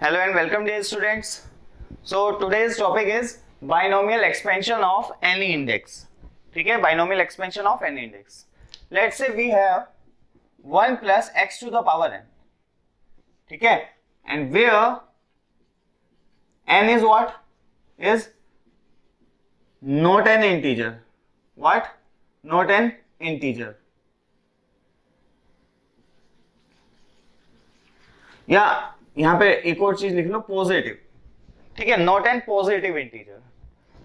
Hello and welcome dear students. So today's topic is binomial expansion of any index. ठीक है, binomial expansion of any index. Let's say we have 1 plus x to the power n. ठीक है, and where n is what? Is not an integer. What? Not an integer. या यहां पे एक और चीज लिख लो, पॉजिटिव. ठीक है, नॉट एन पॉजिटिव इंटीजर.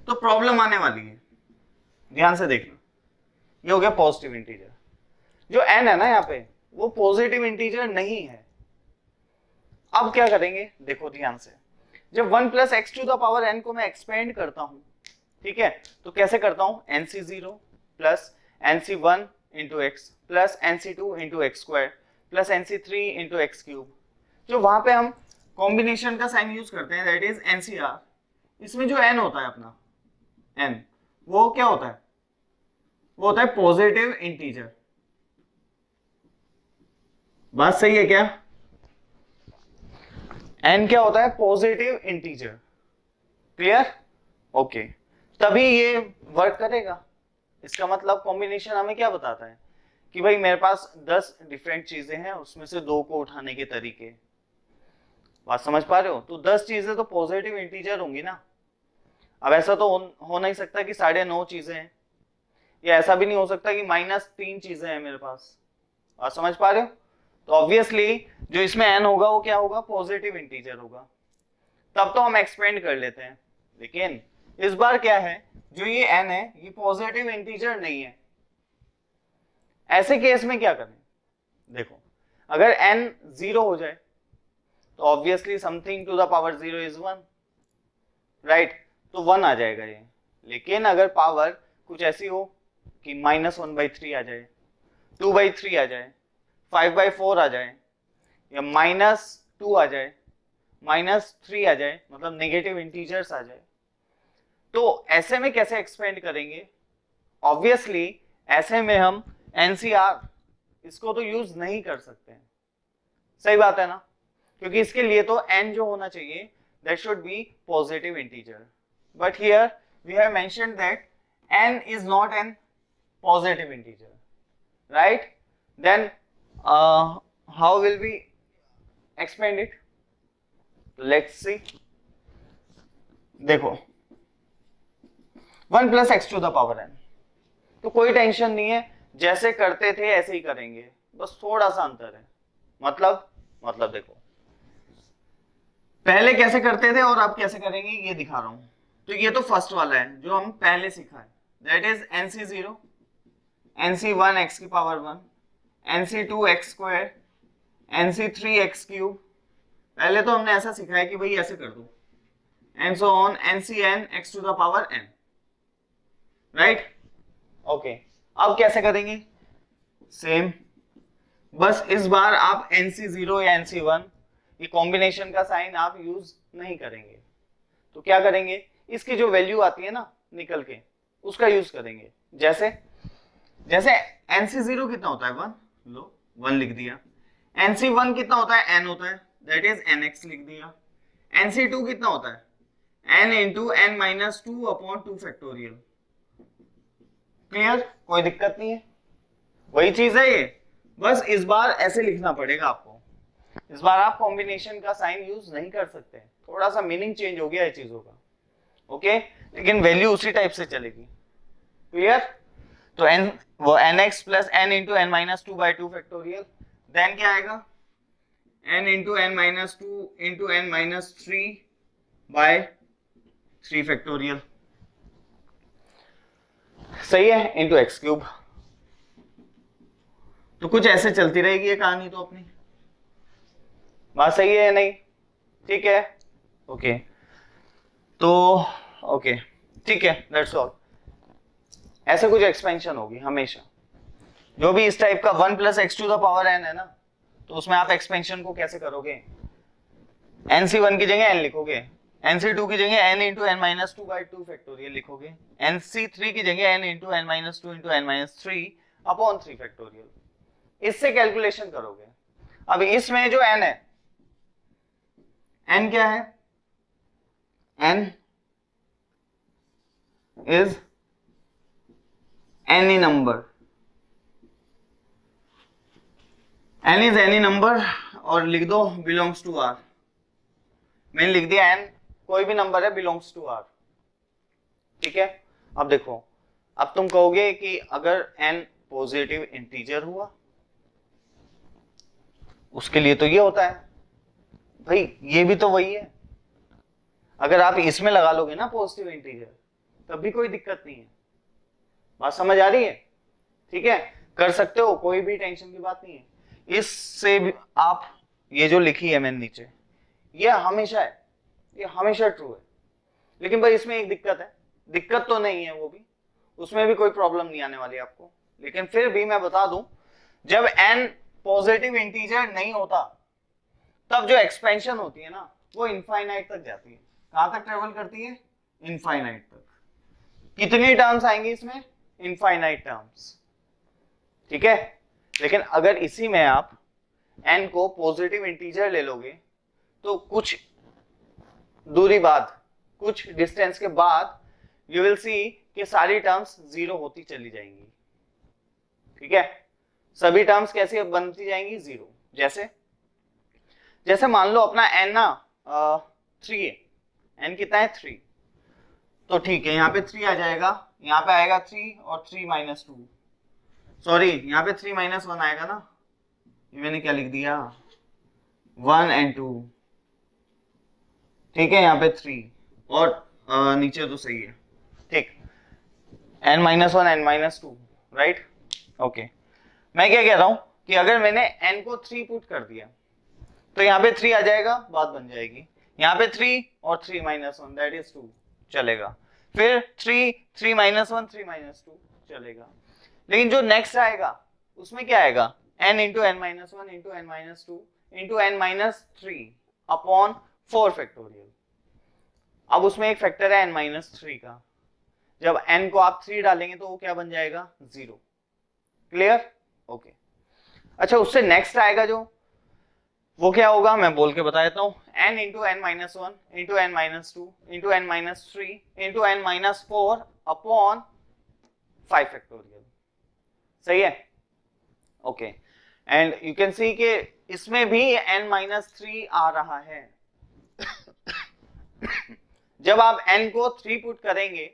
तो प्रॉब्लम आने वाली है, ध्यान से देख लो. ये हो गया पॉजिटिव इंटीजर. जो n है ना यहाँ पे, वो पॉजिटिव इंटीजर नहीं है. अब क्या करेंगे, देखो ध्यान से. जब 1 plus x to the power n को मैं एक्सपेंड करता हूं, ठीक है, तो कैसे करता हूं, nc0 plus nc1 into x plus nc2 into x square plus nc3 into x cube. जो वहां पे हम कॉम्बिनेशन का साइन यूज करते हैं, दैट इज एनसीआर. इसमें जो n होता है अपना n, वो क्या होता है, वो होता है पॉजिटिव इंटीजर. बात सही है क्या? n क्या होता है, पॉजिटिव इंटीजर. क्लियर? ओके, तभी ये वर्क करेगा. इसका मतलब कॉम्बिनेशन हमें क्या बताता है कि भाई मेरे पास 10 डिफरेंट चीजें हैं, उसमें से 2 को उठाने के तरीके. बात समझ पा रहे हो? तो 10 चीजें तो पॉजिटिव इंटीजर होंगी ना. अब ऐसा तो हो नहीं सकता कि 9.5 चीजें हैं, या ऐसा भी नहीं हो सकता कि -3 चीजें हैं मेरे पास. बात समझ पा रहे हो? तो ऑब्वियसली जो इसमें n होगा वो क्या होगा, पॉजिटिव इंटीजर होगा. तब तो हम एक्सपेंड कर लेते हैं. लेकिन इस बार क्या है, जो ये n है ये पॉजिटिव इंटीजर नहीं है. ऐसे केस में क्या करें, देखो, अगर n 0 हो जाए तो obviously something to the power 0 is 1, right? तो 1 आ जाएगा ये. लेकिन अगर पावर कुछ ऐसी हो कि -1/3 आ जाए, 2/3 आ जाए, 5/4 आ जाए, या -2 आ जाए, -3 आ जाए, मतलब नेगेटिव इंटीजर्स आ जाए, तो ऐसे में कैसे एक्सपेंड करेंगे? ऑब्वियसली ऐसे में हम एनसीआर इसको तो यूज नहीं कर सकते हैं. सही बात है ना? क्योंकि इसके लिए तो n जो होना चाहिए, that should be positive integer. But here we have mentioned that n is not an positive integer, right? Then how will we expand it? Let's see. देखो, 1 plus x to the power n. तो कोई tension नहीं है, जैसे करते थे ऐसे ही करेंगे, बस थोड़ा सा अंतर है. मतलब देखो, पहले कैसे करते थे और अब कैसे करेंगे ये दिखा रहा हूं. तो ये तो फर्स्ट वाला है जो हम पहले सीखा है, that is nc0, nc1 x की power 1, nc2 x square, nc3 x cube. पहले तो हमने ऐसा सीखा है कि भाई ऐसे कर दो, and so on ncn x to the power n, right? Okay, अब कैसे करेंगे? सेम, बस इस बार आप nc0 या nc1 ये कॉम्बिनेशन का साइन आप यूज नहीं करेंगे. तो क्या करेंगे, इसकी जो वैल्यू आती है ना निकल के, उसका यूज करेंगे. जैसे nc0 कितना होता है, 1, लो 1 लिख दिया. nc1 कितना होता है, n होता है, दैट इज nx लिख दिया. nc2 कितना होता है, n into n minus 2 upon 2 factorial. Clear? कोई दिक्कत नहीं है, वही चीज है ये. बस इस बार ऐसे लिखना पड़ेगा आपको. इस बार आप कॉम्बिनेशन का साइन यूज नहीं कर सकते, थोड़ा सा मीनिंग चेंज हो गया है चीजों का. ओके, लेकिन वैल्यू उसी टाइप से चलेगी. क्लियर? तो n वो nx plus n into n minus 2/2 factorial. Then क्या आएगा, n into n minus 2 into n minus 3/3 factorial. सही है, इंटू एक्स क्यूब. तो कुछ ऐसे चलती रहेगी ये कहानी तो अपनी. बात सही है या नहीं? ठीक है, ओके. तो ओके, ठीक है, दैट्स ऑल. ऐसे कुछ एक्सपेंशन होगी हमेशा. जो भी इस टाइप का 1 plus x to the power n है ना, तो उसमें आप एक्सपेंशन को कैसे करोगे, nc1 की जगह n लिखोगे, nc2 की जगह n into n minus 2/2 factorial लिखोगे, nc3 की जगह n into n minus 2 into n minus 3 upon 3 factorial. इससे कैलकुलेशन करोगे. अब इसमें जो n है, n क्या है, n is any number, n is any number, और लिख दो बिलोंग्स टू r। मैंने लिख दिया n कोई भी नंबर है बिलोंग्स टू r। ठीक है, अब देखो, अब तुम कहोगे कि अगर n पॉजिटिव इंटीजर हुआ उसके लिए तो ये होता है, भाई ये भी तो वही है। अगर आप इसमें लगा लोगे ना पॉजिटिव इंटीजर तब भी कोई दिक्कत नहीं है। बात समझ आ रही है? ठीक है, कर सकते हो, कोई भी टेंशन की बात नहीं है। इससे भी आप ये जो लिखी है मैंने नीचे, ये हमेशा है, ये हमेशा ट्रू है। लेकिन भाई इसमें एक दिक्कत है, दिक्कत तो नहीं है वो भी, उसमें भी कोई प्रॉब्लम नहीं आने वाली आपको। लेकिन फिर भी मैं बता दूं, जब n पॉजिटिव इंटीजर नहीं होता तब जो एक्सपेंशन होती है ना वो इनफाइनाइट तक जाती है। कहां तक ट्रेवल करती है? इनफाइनाइट तक। कितनी टर्म्स आएंगी इसमें? Infinite terms. ठीक है, लेकिन अगर इसी में आप n को पॉजिटिव इंटीजर ले लोगे तो कुछ दूरी बाद, कुछ डिस्टेंस के बाद यू विल सी कि सारी टर्म्स जीरो होती चली जाएंगी। ठीक है, सभी टर्म्स कैसे बनती जाएंगी? जीरो। जैसे जैसे मान लो अपना n ना 3 है, n कितना है? 3। तो ठीक है, यहाँ पे 3 आ जाएगा, यहाँ पे आएगा 3 और 3 माइनस 2, सॉरी यहाँ पे 3 माइनस 1 आएगा ना, ये मैंने क्या लिख दिया? 1 and 2। ठीक है, यहाँ पे 3 और नीचे तो सही है। ठीक, n minus 1 n minus 2, right? Okay, मैं क्या कह रहा हूं कि अगर मैंने n को 3 पुट कर दिया तो यहाँ पे 3 आ जाएगा, बात बन जाएगी। यहाँ पे 3 और 3 माइनस 1 दैट इज 2 चलेगा, फिर 3 माइनस 1 3 माइनस 2 चलेगा। लेकिन जो नेक्स्ट आएगा उसमें क्या आएगा? n into n minus 1 into n minus 2 into n minus 3 upon 4 factorial. अब उसमें एक फैक्टर है n माइनस 3 का, जब n को आप 3 डालेंगे तो वो क्या बन जाएगा? 0। क्लियर? ओके। अच्छा, उससे नेक्स्ट आएगा जो, वो क्या होगा मैं बोल के बता देता हूँ। n into n minus 1 into n minus 2 into n minus 3 into n minus 4 upon 5 factorial. सही है? Okay, and you can see कि इसमें भी n माइनस 3 आ रहा है। जब आप n को 3 पुट करेंगे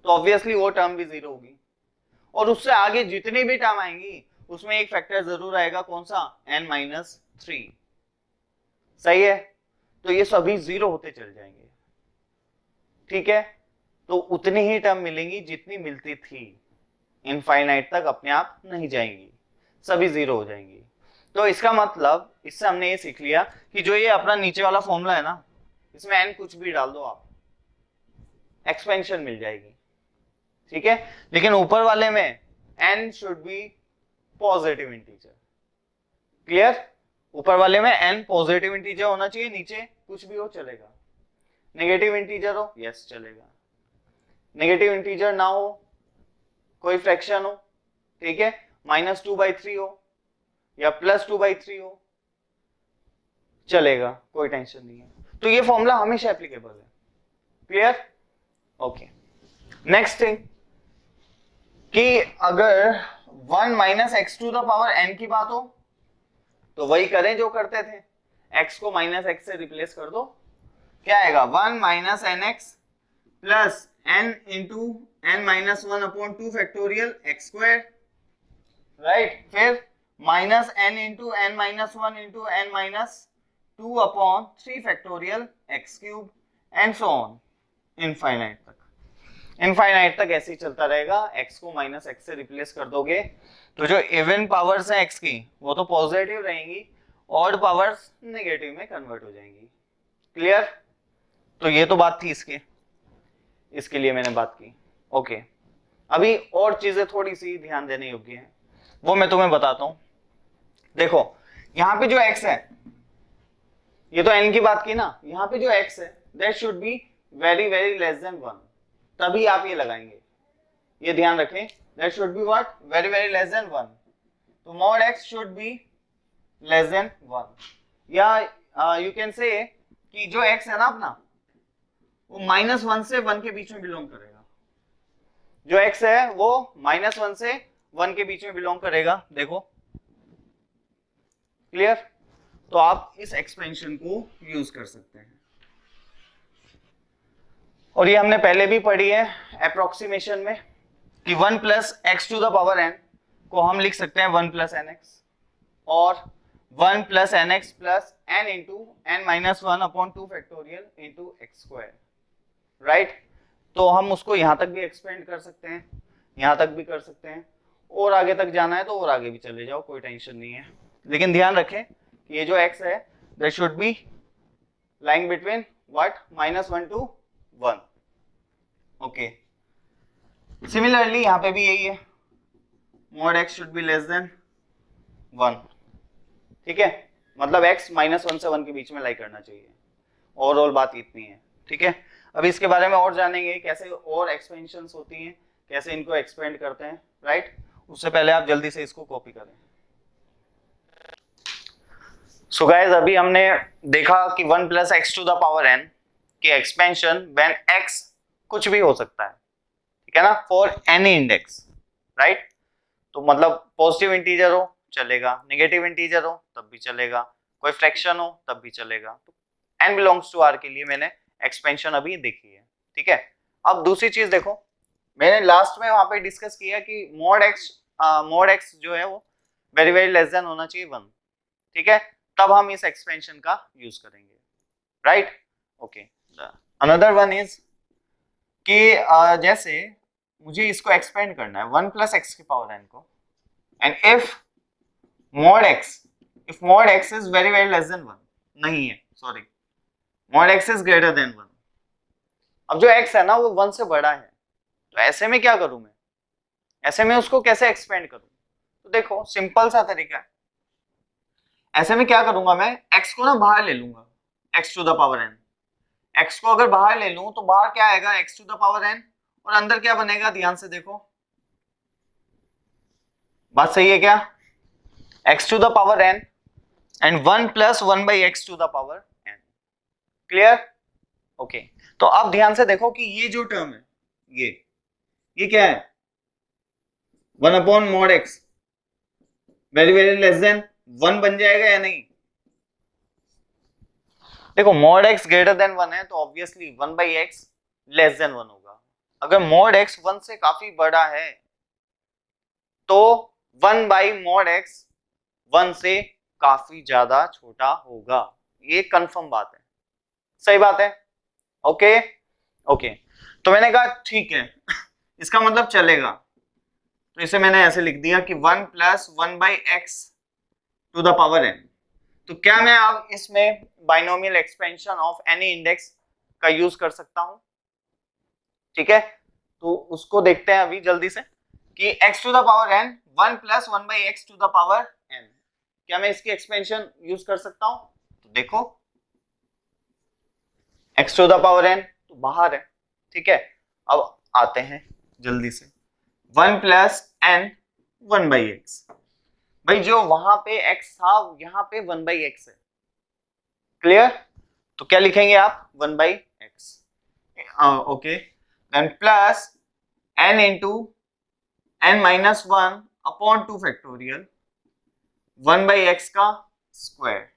तो ऑब्वियसली वो टर्म भी 0 होगी, और उससे आगे जितनी भी टर्म आएंगी उसमें एक फैक्टर जरूर आएगा, कौन सा? n minus 3। सही है? तो ये सभी 0 होते चल जाएंगे। ठीक है, तो उतनी ही टर्म मिलेंगी जितनी मिलती थी, इनफाइनाइट तक अपने आप नहीं जाएंगी, सभी 0 हो जाएंगी। तो इसका मतलब इससे हमने ये सीख लिया कि जो ये अपना नीचे वाला फॉर्मूला है ना, इसमें n कुछ भी डाल दो आप, एक्सपेंशन मिल जाएगी। ठीक है, लेकिन ऊपर वाले में n should be positive integer. Clear? ऊपर वाले में n पॉजिटिव इंटीजर होना चाहिए, नीचे कुछ भी हो चलेगा। नेगेटिव इंटीजर हो, यस चलेगा। नेगेटिव इंटीजर ना हो, कोई फ्रैक्शन हो, ठीक है, -2/3 हो या +2/3 हो, चलेगा, कोई टेंशन नहीं है। तो ये फॉर्मूला हमेशा एप्लीकेबल है। क्लियर? ओके। नेक्स्ट थिंग कि अगर 1 minus x to the power n की बात हो तो वही करें जो करते थे, x को माइनस एक्स से रिप्लेस कर दो। क्या आएगा? 1 minus n x plus n into n minus 1 upon 2 factorial x square, right? फिर minus n into n minus 1 into n minus 2 upon 3 factorial x cube and so on infinite तक। Infinite तक ऐसे ही चलता रहेगा। x को minus x से replace कर दोगे तो जो इवन पावर्स हैं x की वो तो पॉजिटिव रहेंगी, ऑड पावर्स नेगेटिव में कन्वर्ट हो जाएंगी। क्लियर? तो ये तो बात थी इसके लिए मैंने बात की। ओके, अभी और चीजें थोड़ी सी ध्यान देने योग्य हैं, वो मैं तुम्हें बताता हूं। देखो यहाँ पे जो x है, ये तो n की बात की ना, यहाँ पे जो x है that should be very very less than 1, तभी आप ये लगाएंगे। ये ध्यान रखें, that should be what? Very very less than 1। तो mod x should be less than 1, या यू कैन से कि जो x है ना अपना, वो -1 से 1 के बीच में बिलोंग करेगा। जो x है वो -1 से 1 के बीच में बिलोंग करेगा। देखो क्लियर? तो आप इस एक्सपेंशन को यूज कर सकते हैं, और ये हमने पहले भी पढ़ी है अप्रोक्सीमेशन में कि 1 plus x to the power n को हम लिख सकते हैं 1 प्लस एन एक्स, और 1 plus n x plus n into n minus 1 upon 2 factorial into x square, right? तो हम उसको यहां तक भी एक्सपेंड कर सकते हैं, यहां तक भी कर सकते हैं, और आगे तक जाना है तो और आगे भी चले जाओ, कोई टेंशन नहीं है। लेकिन ध्यान रखें कि ये जो x है that should be lying between what -1 to 1। Okay, similarly यहां पे भी यही है, mod x should be less than 1। ठीक है, मतलब x -1 से 1 के बीच में लाई करना चाहिए। ओवरऑल बात इतनी है। ठीक है, अभी इसके बारे में और जानेंगे कैसे और एक्सपेंशंस होती हैं, कैसे इनको एक्सपेंड करते हैं, राइट? उससे पहले आप जल्दी से इसको कॉपी करें। सो गाइस, अभी हमने देखा कि 1 plus x to the power n की एक्सपेंशन व्हेन x कुछ भी हो सकता है, ठीक है ना, फॉर एनी इंडेक्स, राइट? तो मतलब पॉजिटिव इंटीजर हो चलेगा, नेगेटिव इंटीजर हो तब भी चलेगा, कोई फ्रैक्शन हो तब भी चलेगा। तो n बिलोंग्स टू r के लिए मैंने एक्सपेंशन अभी देखी है। ठीक है, अब दूसरी चीज देखो, मैंने लास्ट में वहां पे डिस्कस किया कि मोड x जो है वो वेरी वेरी लेस देन होना चाहिए 1। ठीक है, तब हम इस एक्सपेंशन का यूज करेंगे, right? Okay, another one is कि जैसे मुझे इसको एक्सपेंड करना है 1 प्लस एक्स की पावर n को, and if mod x is very very less than 1, नहीं है, sorry, mod x is greater than 1। अब जो x है ना वो 1 से बड़ा है, तो ऐसे में क्या करूं मैं, ऐसे में उसको कैसे एक्सपेंड करूं? तो देखो सिंपल सा तरीका है, ऐसे में क्या करूंगा मैं, x को ना बाहर ले लूंगा, x to the power n। x को अगर बाहर ले लूं तो बाहर क्या आएगा, x to the power n, और अंदर क्या बनेगा, ध्यान से देखो, बात सही है क्या? x to the power n and 1 plus 1 by x to the power n। Clear? Okay, तो अब ध्यान से देखो कि ये जो टर्म है ये क्या है, 1 upon mod x very very less than 1 बन जाएगा या नहीं? देखो mod x ग्रेटर देन 1 है तो obviously 1 by x less than 1 होगा। अगर mod x 1 से काफी बड़ा है तो 1 बाई mod x 1 से काफी ज्यादा छोटा होगा, ये कंफर्म बात है, सही बात है? ओके ओके, तो मैंने कहा ठीक है इसका मतलब चलेगा, तो इसे मैंने ऐसे लिख दिया कि 1 plus 1 by x to the power n। तो क्या मैं अब इसमें binomial expansion of any index का यूज कर सकता हूं? ठीक है, तो उसको देखते हैं अभी जल्दी से कि x to the power n 1 plus 1 by x to the power n, क्या मैं इसकी एक्सपेंशन यूज कर सकता हूं? तो देखो x to the power n तो बाहर है, ठीक है, अब आते हैं जल्दी से 1 प्लस n 1 बाई एक्स, भाई जो वहां पे x था यहाँ पे 1 बाई एक्स है, क्लियर? तो क्या लिखेंगे आप, 1 by x, okay, then plus n into n minus 1 upon 2 factorial 1 by x का square,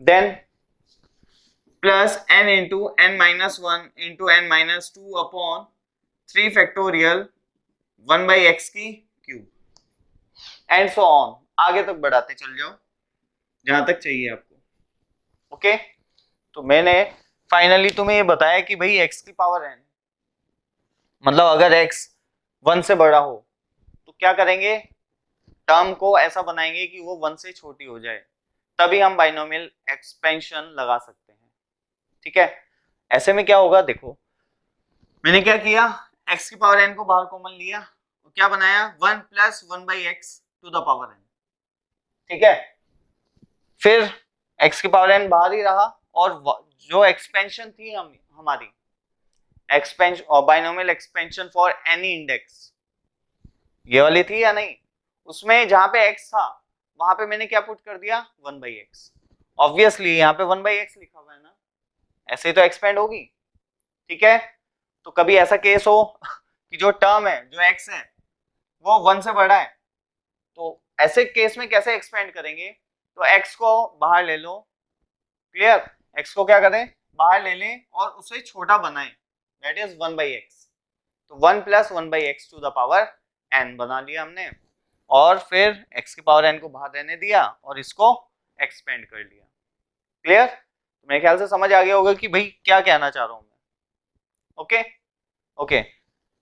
then plus n into n minus 1 into n minus 2 upon 3 factorial 1 by x की क्यूब, एंड सो ऑन, आगे तक बढ़ाते चल जाओ जहां तक चाहिए आपको। ओके, तो मैंने फाइनली तुम्हें ये बताया कि भाई x की पावर n, मतलब अगर x 1 से बड़ा हो तो क्या करेंगे, टर्म को ऐसा बनाएंगे कि वो 1 से छोटी हो जाए, तभी हम बाइनोमियल एक्सपेंशन लगा सकते हैं। ठीक है, ऐसे में क्या होगा, देखो मैंने क्या किया, x की पावर n को बाहर कॉमन लिया, तो क्या बनाया, 1 plus 1 by x to the power n। ठीक है, फिर x की पावर n बाहर ही रहा, और जो एक्सपेंशन थी हमारी एक्सपेंशन और binomial expansion for any index, ये वाली थी या नहीं, उसमें जहां पे x था वहां पे मैंने क्या पुट कर दिया, 1 बाई एक्स, ऑब्वियसली यहाँ पे 1/x लिखा हुआ है ना, ऐसे ही तो एक्सपेंड होगी। ठीक है, तो कभी ऐसा केस हो कि जो टर्म है, जो x है, वो 1 से बड़ा है, तो ऐसे केस में कैसे एक्सपेंड करेंगे? तो x को बाहर ले लो, क्लियर, x को क्या करें, बाहर ले लें और उसे छोटा बनाएं, दैट इज 1/x। तो 1 + 1/x to the power n बना लिया हमने, और फिर x की पावर n को बाहर रहने दिया और इसको एक्सपेंड कर लिया। क्लियर? तो मेरे ख्याल से समझ आ गया होगा कि भाई क्या कहना चाह रहा हूं मैं। ओके ओके,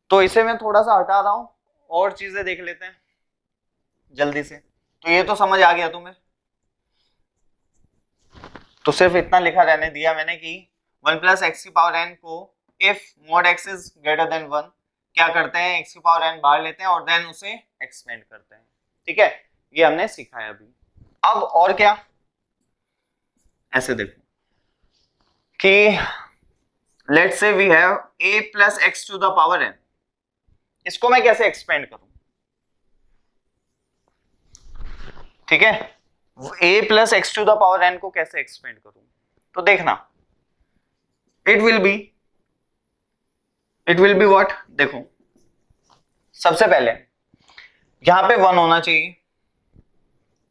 तो इसे मैं थोड़ा सा हटा रहा हूं और चीजें देख लेते हैं जल्दी से। तो ये तो समझ आ गया तुम्हें, तो सिर्फ इतना लिखा रहने दिया मैंने कि 1 + x की पावर n को if mod x is greater than 1 क्या करते हैं, x की पावर n बाहर लेते हैं और देन उसे एक्सपेंड करते हैं। ठीक है, ये हमने सीखा है अभी। अब और क्या, ऐसे देखो कि let's say we have a + x to the power n, इसको मैं कैसे एक्सपेंड करूं? ठीक है, a + x to the power n को कैसे एक्सपेंड करूं? तो देखना, इट विल बी व्हाट, देखो सबसे पहले यहां पे 1 होना चाहिए।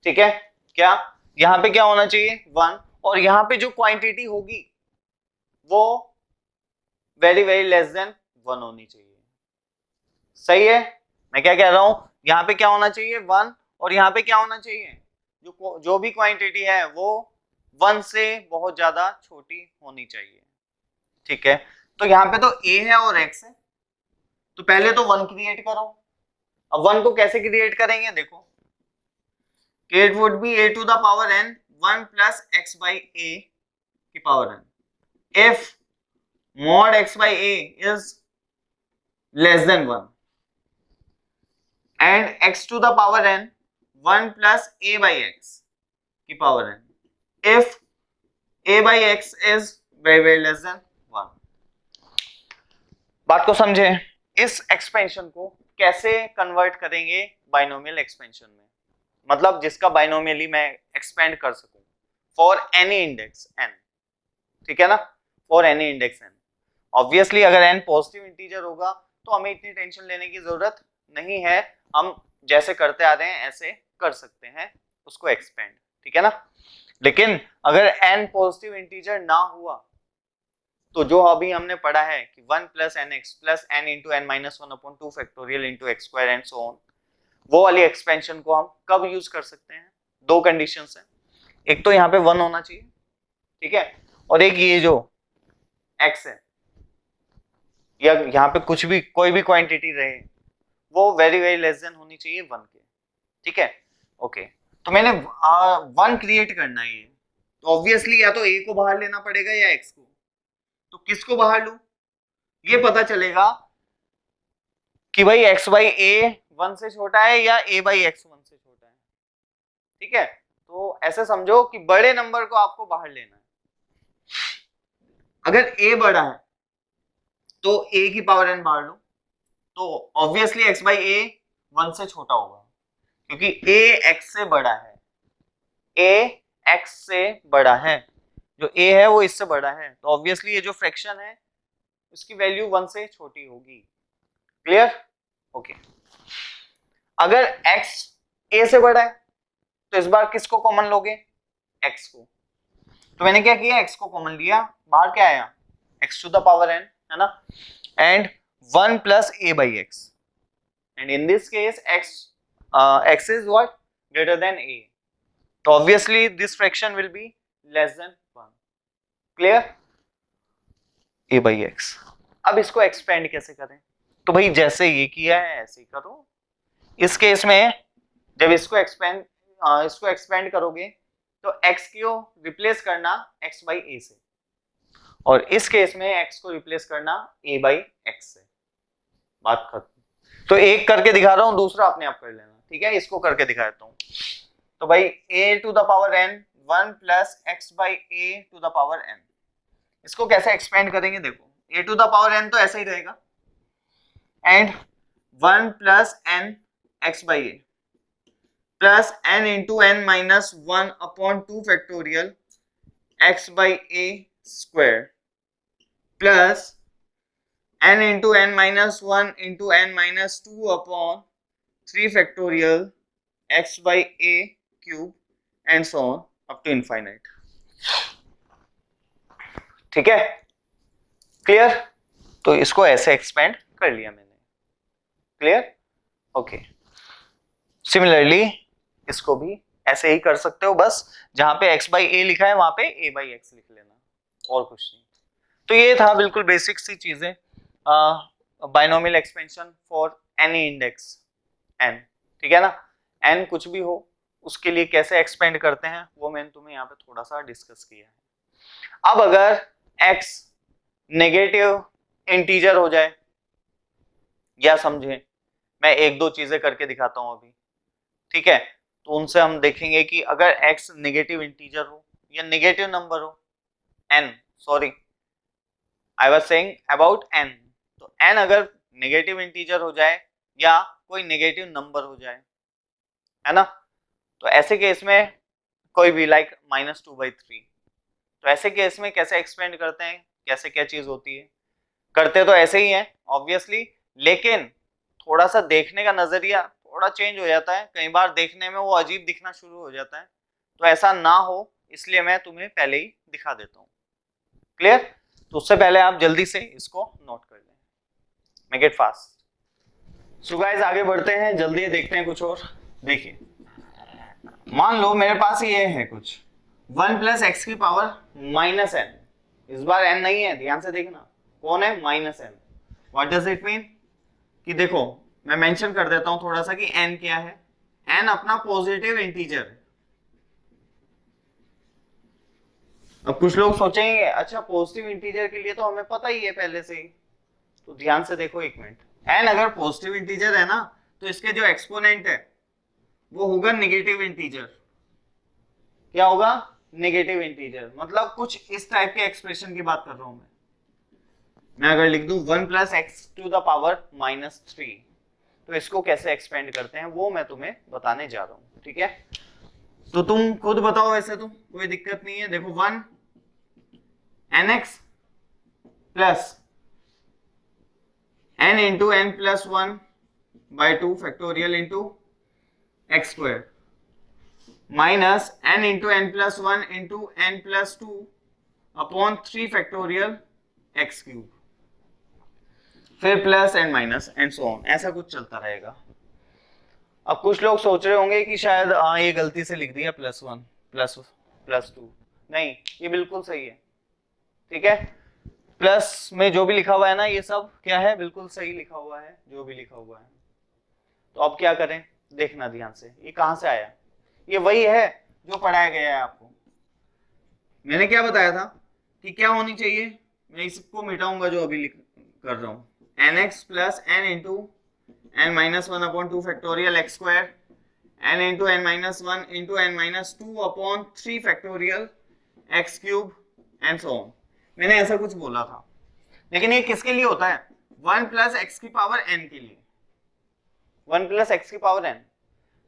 ठीक है, क्या यहां पे क्या होना चाहिए, 1, और यहां पे जो क्वांटिटी होगी वो वेरी वेरी लेस देन 1 होनी चाहिए। सही है, मैं क्या कह रहा हूं, यहां पे क्या होना चाहिए, 1, और यहां पे क्या होना चाहिए, जो भी क्वांटिटी है वो 1 से बहुत ज्यादा छोटी होनी चाहिए। ठीक है, तो यहाँ पे तो a है और x है, तो पहले तो 1 क्रिएट करो। अब 1 को कैसे क्रिएट करेंगे, देखो it would be a to the power n 1 + x/a की power n if mod x/a is less than 1 and x to the power n 1 + a/x की power n if a/x is very very less than 1। बात को समझे, इस expansion को कैसे convert करेंगे binomial expansion में, मतलब जिसका बाइनोमियली मैं एक्सपेंड कर सकूं फॉर एनी इंडेक्स n। ठीक है ना, for any index n। Obviously अगर n पॉजिटिव इंटीजर होगा तो हमें इतनी टेंशन लेने की जरूरत नहीं है, हम जैसे करते आ रहे हैं ऐसे कर सकते हैं उसको एक्सपेंड। ठीक है ना, लेकिन अगर n पॉजिटिव इंटीजर ना हुआ तो जो अभी हमने पढ़ा है कि 1 + nx + n × n - 1/2 factorial × x² and so on, वो वाली एक्सपेंशन को हम कब यूज कर सकते हैं? दो कंडीशंस हैं, एक तो यहाँ पे 1 होना चाहिए, ठीक है, और एक ये जो x है या यहाँ पे कुछ भी कोई भी क्वांटिटी रहे वो वेरी वेरी लेस देन होनी चाहिए 1 के। ठीक है, ओके, तो मैंने 1 क्रिएट करना है, तो ऑब्वियसली या तो a को बाहर लेना पड़ेगा या x को, तो किसको बाहर लूं? ये पता चलेगा कि भाई x/a 1 से छोटा है या a/x 1 से छोटा है। ठीक है, तो ऐसे समझो कि बड़े नंबर को आपको बाहर लेना है। अगर a बड़ा है तो a की पावर n बाहर लो, तो ऑब्वियसली x/a 1 से छोटा होगा क्योंकि a x से बड़ा है, a x से बड़ा है, जो a है वो इससे बड़ा है, तो ऑब्वियसली ये जो फ्रैक्शन है उसकी वैल्यू 1 से छोटी होगी। क्लियर? ओके, अगर x a से बड़ा है तो इस बार किसको कॉमन लोगे? x को, तो मैंने क्या किया, x को कॉमन लिया, बाहर क्या आया, x to the power n, है ना, and 1 + a/x, and in this case x is what, greater than a, so obviously this fraction will be less than 1। clear? a/x। अब इसको एक्सपेंड कैसे करें? तो भाई जैसे ये किया है ऐसे ही करो। इस केस में जब इसको एक्सपेंड करोगे तो x को रिप्लेस करना x/a से, और इस केस में x को रिप्लेस करना a/x से। बात खत्म। तो एक करके दिखा रहा हूं, दूसरा अपने आप कर लेना। ठीक है, इसको करके दिखा देता हूं। तो भाई a to the power n 1 + x/a to the power n, इसको कैसे एक्सपेंड करेंगे? देखो a to the power n तो ऐसा ही रहेगा, and 1 + n x/a plus n × n - 1/2 factorial x by a square plus n into n minus one into n minus two upon 3 factorial x by a cube and so on up to infinite. ठीक है, clear? तो इसको ऐसे expand कर लिया मैंने, clear? Okay. Similarly इसको भी ऐसे ही कर सकते हो, बस जहां पे x बाई ए लिखा है वहां पे a बाई एक्स लिख लेना, और कुछ नहीं। तो ये था बिल्कुल बेसिक सी चीजें, binomial expansion for any index n, ठीक है ना? n कुछ भी हो उसके लिए कैसे एक्सपेंड करते हैं वो मैंने तुम्हें यहाँ पे थोड़ा सा डिस्कस किया है। अब अगर x नेगेटिव इंटीजर हो जाए, या समझे, मैं एक दो चीजें करके दिखाता हूं अभी, ठीक है? तो उनसे हम देखेंगे कि अगर x नेगेटिव इंटीजर हो या नेगेटिव नंबर हो, n, sorry I was saying about n, तो n अगर नेगेटिव इंटीजर हो जाए या कोई नेगेटिव नंबर हो जाए, है ना, तो ऐसे केस में कोई भी लाइक -2/3, तो ऐसे केस में कैसे एक्सपेंड करते हैं, कैसे क्या चीज होती है? करते तो ऐसे ही है ऑब्वियसली, लेकिन थोड़ा सा देखने का नजरिया थोड़ा चेंज हो जाता है, कई बार देखने में वो अजीब दिखना शुरू हो जाता है, तो ऐसा ना हो इसलिए मैं तुम्हें पहले ही दिखा देता हूँ, क्लियर? तो उससे पहले आप जल्दी से इसको नोट कर लें, make it fast. So guys आगे बढ़ते हैं, जल्दी देखते हैं कुछ और। देखिए, मान लो मेरे पास ये है कुछ 1 प्लस एक्स की पावर माइनस एन, इस बार n नहीं है, ध्यान से देखना, कौन है? Minus n. What does it mean? कि देखो मैं मेंशन कर देता हूं थोड़ा सा कि n क्या है, n अपना पॉजिटिव इंटीजर है। अब कुछ लोग सोचेंगे अच्छा पॉजिटिव इंटीजर के लिए तो हमें पता ही है पहले से ही, तो ध्यान से देखो एक मिनट, n अगर पॉजिटिव इंटीजर है ना तो इसके जो एक्सपोनेंट है वो होगा नेगेटिव इंटीजर। क्या होगा? नेगेटिव इंटीजर, मतलब कुछ इस टाइप के एक्सप्रेशन की बात कर रहा हूं मैं अगर लिख दूं 1 plus x to the power -3, तो इसको कैसे एक्सपेंड करते हैं वो मैं तुम्हें बताने जा रहा हूं, ठीक है? तो तुम खुद बताओ, वैसे तो कोई दिक्कत नहीं है। देखो 1 nx plus n into n plus 1 by 2 factorial into x square minus n into n plus 1 into n plus 2 upon 3 factorial x cube, फिर plus and minus and so on, ऐसा कुछ चलता रहेगा। अब कुछ लोग सोच रहे होंगे कि शायद ये गलती से लिख दिया +1 +2, नहीं, ये बिल्कुल सही है, ठीक है? प्लस में जो भी लिखा हुआ है ना, ये सब क्या है? बिल्कुल सही लिखा हुआ है जो भी लिखा हुआ है। तो अब क्या करें, देखना ध्यान से, ये कहां से आया? ये वही है जो पढ़ाया गया है आपको। मैंने क्या बताया था कि क्या होनी चाहिए, मैं इसको मिटाऊंगा जो अभी कर रहा हूं, nx plus n into n minus 1 upon 2 factorial x square n into n minus 1 into n minus 2 upon 3 factorial x cube and so on. मैंने ऐसा कुछ बोला था, लेकिन ये किसके लिए होता है? 1 प्लस एक्स की पावर n के लिए, 1 प्लस एक्स की पावर n।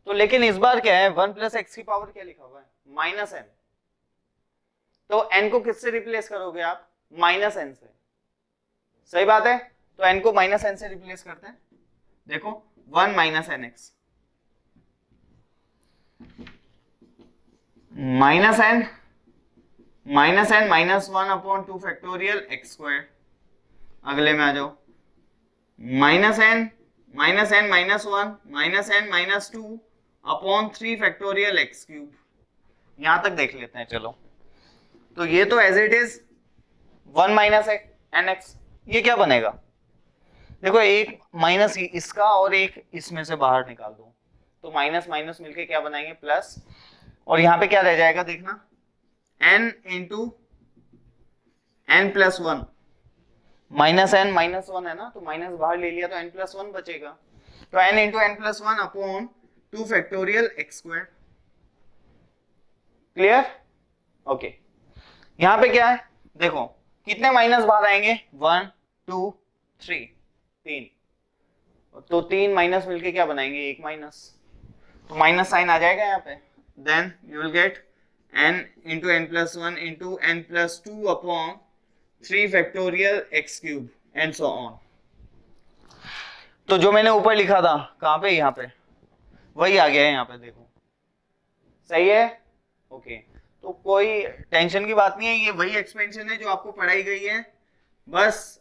तो लेकिन इस बार क्या है, 1 प्लस एक्स की पावर क्या लिखा हुआ है? -n। तो n को किससे रिप्लेस करोगे आप? -n से, सही बात है? तो n को -n से रिप्लेस करते हैं। देखो 1 minus n x -n minus 1 upon 2 factorial x square, अगले में आ जाओ -n minus 1 -n minus 2 upon 3 factorial x cube. यहां तक देख लेते हैं, चलो। तो ये तो as it is 1 minus n x, ये क्या बनेगा? देखो एक माइनस इसका और एक इसमें से बाहर निकाल दो, तो माइनस माइनस मिलके क्या बनाएंगे? प्लस, और यहाँ पे क्या रह जाएगा देखना, n into n plus 1, -n -1 है ना, तो माइनस बाहर ले लिया तो n प्लस 1 बचेगा, तो n into n plus 1 upon 2 factorial x square. Clear? Okay. यहाँ पे क्या है देखो, कितने माइनस बाहर आएंगे? 1 2 3, 3, तो 3 माइनस मिलके क्या बनाएंगे? एक माइनस, तो माइनस साइन आ जाएगा यहाँ पे, then you will get n into n plus one into n plus two upon 3 factorial x cube and so on. तो जो मैंने ऊपर लिखा था कहाँ पे, यहाँ पे वही आ गया है, यहाँ पे देखो सही है। ओके तो कोई टेंशन की बात नहीं है, ये वही एक्सपेंशन है जो आपको पढ़ाई गई है, बस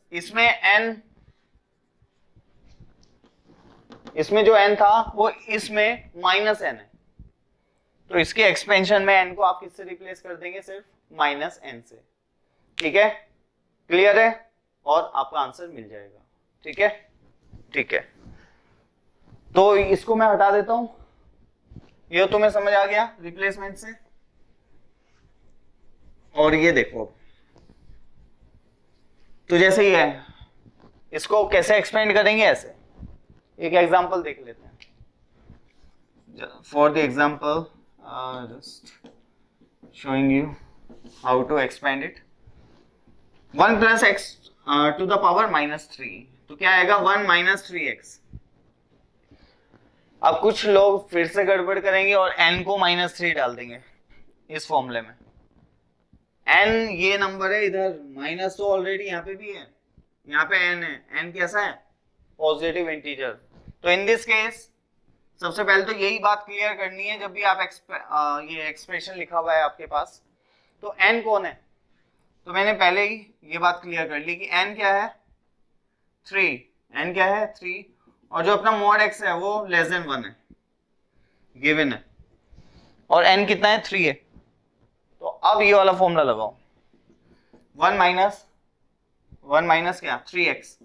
इसमें जो n था वो इसमें माइनस n है, तो इसके एक्सपेंशन में n को आप किससे रिप्लेस कर देंगे, सिर्फ माइनस n से। ठीक है, क्लियर है, और आपका आंसर मिल जाएगा। ठीक है, ठीक है, तो इसको मैं हटा देता हूं, ये तुम्हें समझ आ गया रिप्लेसमेंट से। और ये देखो, तो जैसे ही है, इसको कैसे एक्सपेंड करेंगे, ऐसे एक एग्जांपल देख लेते हैं। For the example just showing you how to expand it. 1 plus x to the power minus 3, तो क्या आएगा 1 माइनस 3x। अब कुछ लोग फिर से गड़बड़ करेंगे और n को माइनस 3 डाल देंगे इस फॉर्मूले में। n ये नंबर है, इधर माइनस तो ऑलरेडी यहाँ पे भी है, यहाँ पे n है, n कैसा है, पॉजिटिव इंटीजर। तो इन दिस केस सबसे पहले तो यही बात क्लियर करनी है, जब भी आप ये एक्सप्रेशन लिखा हुआ है आपके पास, तो n कौन है, तो मैंने पहले ही ये बात क्लियर कर ली कि n क्या है 3, n क्या है 3, और जो अपना मॉड x है वो लेस देन 1 है, गिवन है, और n कितना है 3 है। तो अब ये वाला फॉर्मूला लगाओ, 1 माइनस क्या 3x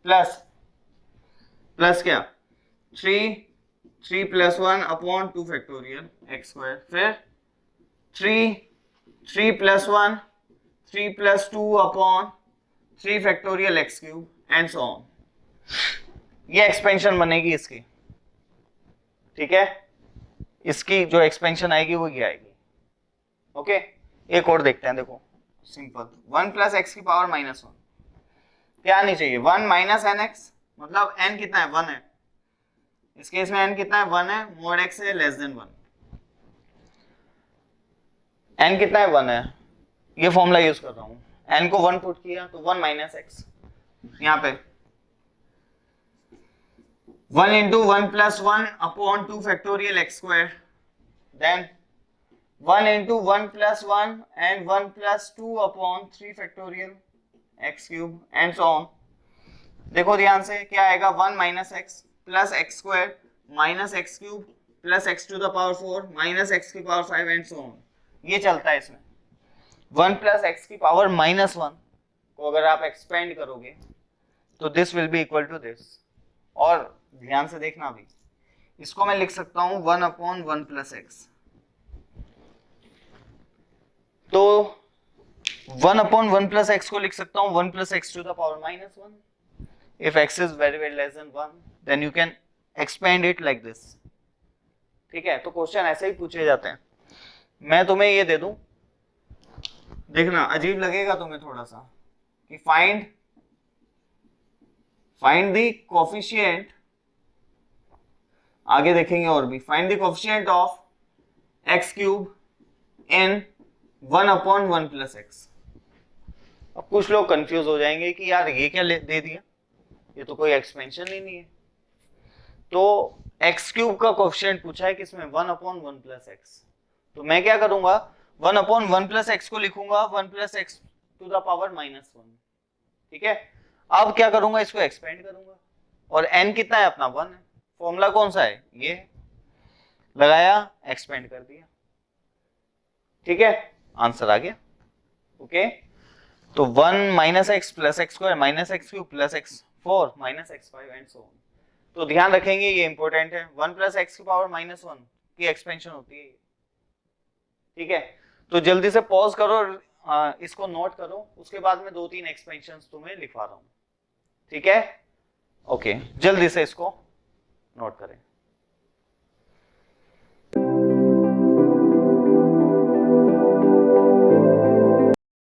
प्लस क्या 3 plus 1 upon 2 factorial x square, फिर 3 plus 1 3 plus 2 upon 3 factorial x cube and so on. ये एक्सपेंशन बनेगी इसकी। ठीक है, इसकी जो एक्सपेंशन आएगी वो ये आएगी। ओके, एक और देखते हैं, देखो सिंपल, 1 प्लस एक्स की पावर माइनस 1, क्या आनी चाहिए 1 माइनस एन एक्स, मतलब n कितना है 1 है, इस केस में n कितना है 1 है, मोड x है लेस देन 1, n कितना है 1 है, ये फॉर्मूला यूज कर रहा हूं, n को 1 पुट किया तो 1 माइनस एक्स, यहाँ पे 1 into 1 plus 1 upon 2 factorial x square, then 1 into 1 plus 1 and 1 plus 2 upon 3 factorial x cube and so on. देखो ध्यान से, क्या आएगा 1 minus x plus x square minus x cube plus x to the power 4 minus x की power 5 and so on. ये चलता है इसमें। 1 प्लस एक्स की पावर माइनस 1 को अगर आप एक्सपेंड करोगे तो this will be equal to this, और ध्यान से देखना भी, इसको मैं लिख सकता हूं 1 अपॉन 1 प्लस एक्स, तो 1 अपॉन 1 प्लस एक्स को लिख सकता हूं 1 plus x to the power minus 1। If x is very less than 1, then you can expand it like this. ठीक है, तो क्वेश्चन ऐसे ही पूछे जाते हैं। मैं तुम्हें ये दे दूं, देखना अजीब लगेगा तुम्हें थोड़ा सा, कि फाइंड द कोफिशिएंट, आगे देखेंगे और भी, find the coefficient of x cube in 1 upon 1 plus x. अब कुछ लोग कंफ्यूज हो जाएंगे कि यार ये क्या दे दिया, ये तो कोई एक्सपेंशन ही नहीं है। तो एक्स क्यूब का कोफिशिएंट पूछा है किसमें 1 अपॉन 1 प्लस एक्स, तो मैं क्या करूंगा 1 अपॉन 1 प्लस एक्स को लिखूंगा 1 plus x to the power minus 1। ठीक है, अब क्या करूंगा, इसको एक्सपेंड करूंगा, और n कितना है अपना 1 है, फॉर्मूला कौन सा है, ये लगाया एक्सपेंड कर दिया। ठीक है, आंसर आ गया। ओके, तो 1 minus x plus x square minus x cube plus x 4 minus x 5 and so on. तो ध्यान रखेंगे, ये इंपॉर्टेंट है, 1 प्लस एक्स की पावर माइनस 1 की एक्सपेंशन होती है। ठीक है, तो जल्दी से पॉज करो और इसको नोट करो, उसके बाद में 2-3 एक्सपेंशंस तुम्हें लिखवा रहा हूं। ठीक है, ओके, जल्दी से इसको नोट करें।